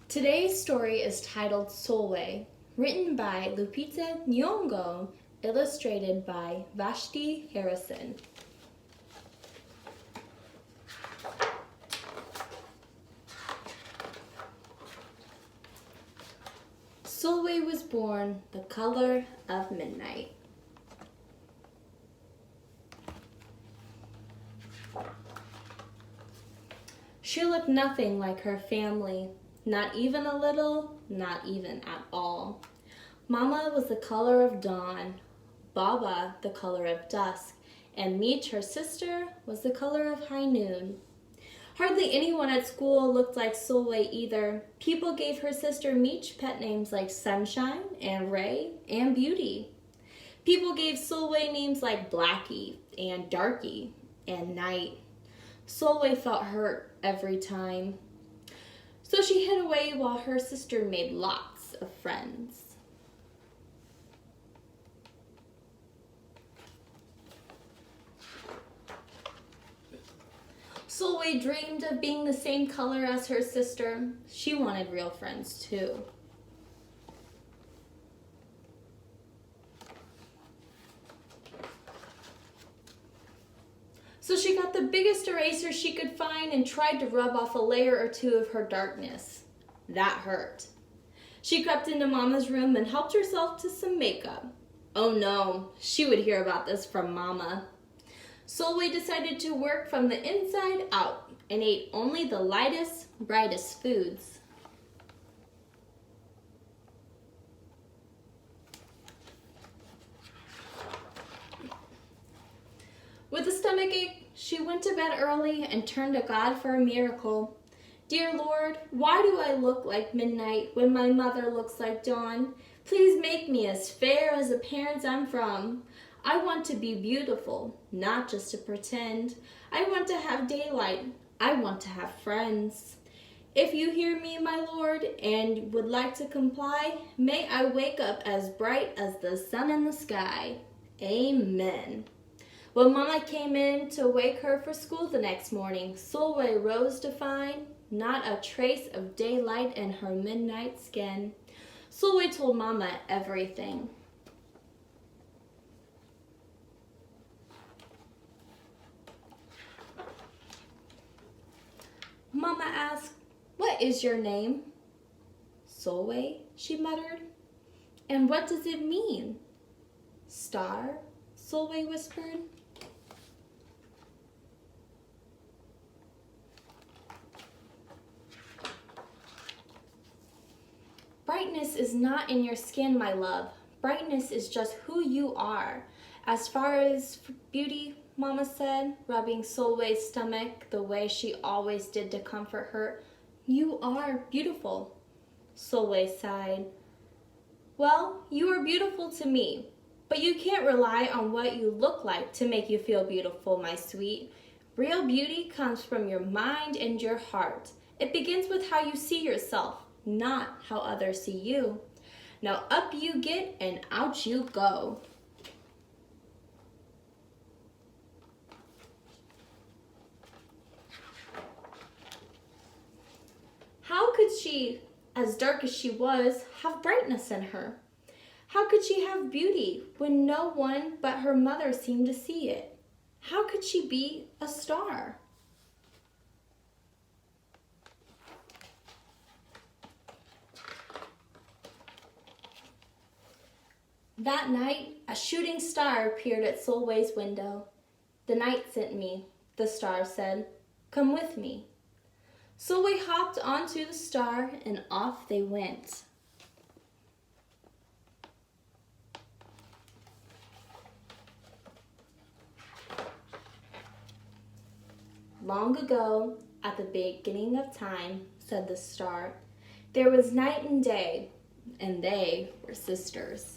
Today's story is titled Sulwe, written by Lupita Nyong'o, illustrated by Vashti Harrison. Sulwe was born the color of midnight. She looked nothing like her family, not even a little, not even at all. Mama was the color of dawn, Baba the color of dusk, and Meech, her sister, was the color of high noon. Hardly anyone at school looked like Sulwe either. People gave her sister Meech pet names like Sunshine and Ray and Beauty. People gave Sulwe names like Blackie and Darky and Night. Sulwe felt hurt every time. So she hid away while her sister made lots of friends. Sulwe dreamed of being the same color as her sister. She wanted real friends too. So she got the biggest eraser she could find and tried to rub off a layer or two of her darkness. That hurt. She crept into Mama's room and helped herself to some makeup. Oh no, she would hear about this from Mama. Sulwe decided to work from the inside out and ate only the lightest, brightest foods. With a stomachache, she went to bed early and turned to God for a miracle. Dear Lord, why do I look like midnight when my mother looks like dawn? Please make me as fair as the parents I'm from. I want to be beautiful, not just to pretend. I want to have daylight. I want to have friends. If you hear me, my Lord, and would like to comply, may I wake up as bright as the sun in the sky. Amen. When Mama came in to wake her for school the next morning, Sulwe rose to find not a trace of daylight in her midnight skin. Sulwe told Mama everything. Mama asked, "What is your name?" "Sulwe," she muttered. "And what does it mean?" "Star," Sulwe whispered. Brightness is not in your skin, my love. Brightness is just who you are. As far as beauty, Mama said, rubbing Sulwe's stomach the way she always did to comfort her, you are beautiful. Sulwe sighed. Well, you are beautiful to me, but you can't rely on what you look like to make you feel beautiful, my sweet. Real beauty comes from your mind and your heart. It begins with how you see yourself, not how others see you. Now up you get and out you go. How could she, as dark as she was, have brightness in her? How could she have beauty when no one but her mother seemed to see it? How could she be a star? That night, a shooting star appeared at Sulwe's window. "The night sent me," the star said. "Come with me." Sulwe hopped onto the star and off they went. Long ago, at the beginning of time, said the star, there was night and day, and they were sisters.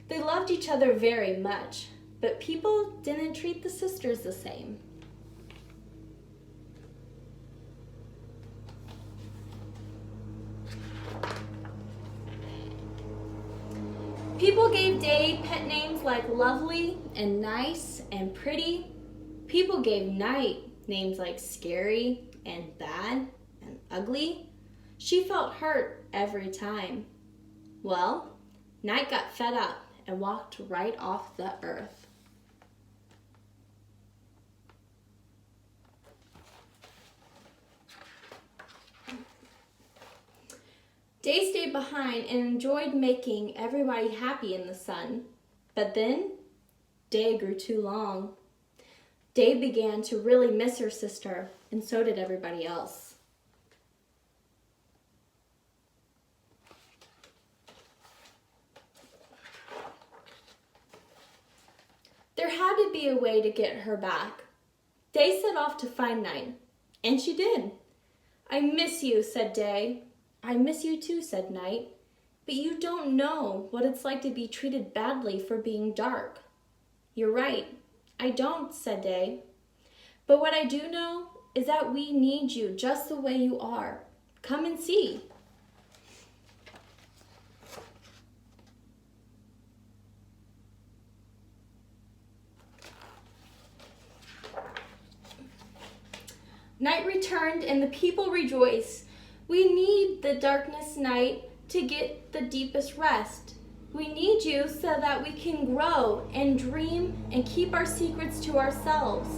They loved each other very much, but people didn't treat the sisters the same. People gave Day pet names like Lovely and Nice and Pretty. People gave Night names like Scary and Bad and Ugly. She felt hurt every time. Well, Night got fed up and walked right off the earth. Day stayed behind and enjoyed making everybody happy in the sun. But then, Day grew too long. Day began to really miss her sister, and so did everybody else. There had to be a way to get her back. Day set off to find Night, and she did. "I miss you," said Day. "I miss you too," said Night. "But you don't know what it's like to be treated badly for being dark." "You're right, I don't," said Day. "But what I do know is that we need you just the way you are. Come and see." Night returned and the people rejoiced. "We need the darkness, Night, to get the deepest rest. We need you so that we can grow and dream and keep our secrets to ourselves."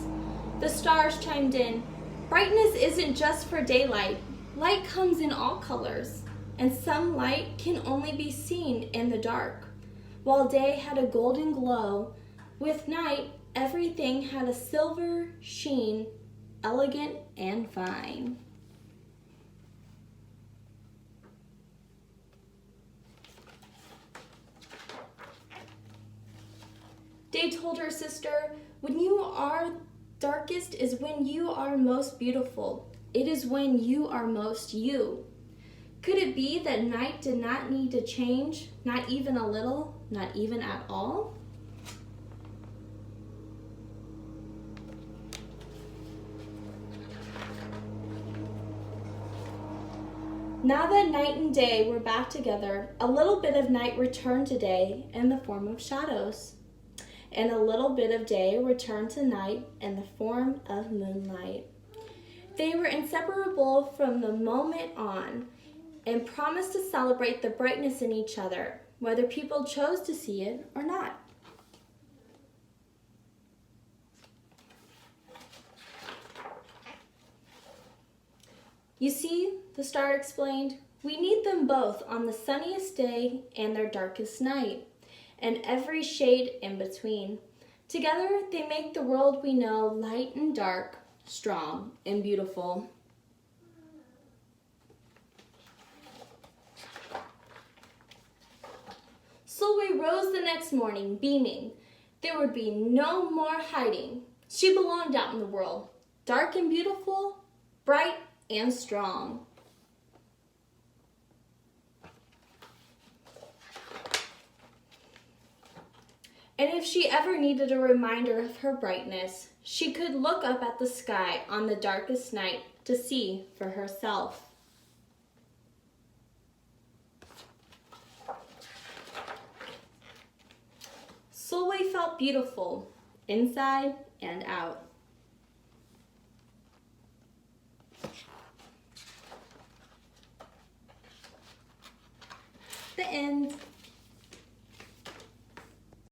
The stars chimed in. "Brightness isn't just for daylight. Light comes in all colors, and some light can only be seen in the dark." While Day had a golden glow, with Night, everything had a silver sheen, elegant and fine. Day told her sister, "When you are darkest is when you are most beautiful. It is when you are most you." Could it be that Night did not need to change, not even a little, not even at all? Now that Night and Day were back together, a little bit of Night returned to Day in the form of shadows, and a little bit of Day returned to Night in the form of moonlight. They were inseparable from the moment on and promised to celebrate the brightness in each other, whether people chose to see it or not. "You see," the star explained, "we need them both on the sunniest day and their darkest night, and every shade in between. Together, they make the world we know light and dark, strong and beautiful." Sulwe rose the next morning, beaming. There would be no more hiding. She belonged out in the world, dark and beautiful, bright and strong. And if she ever needed a reminder of her brightness, she could look up at the sky on the darkest night to see for herself. Sulwe felt beautiful, inside and out. The end.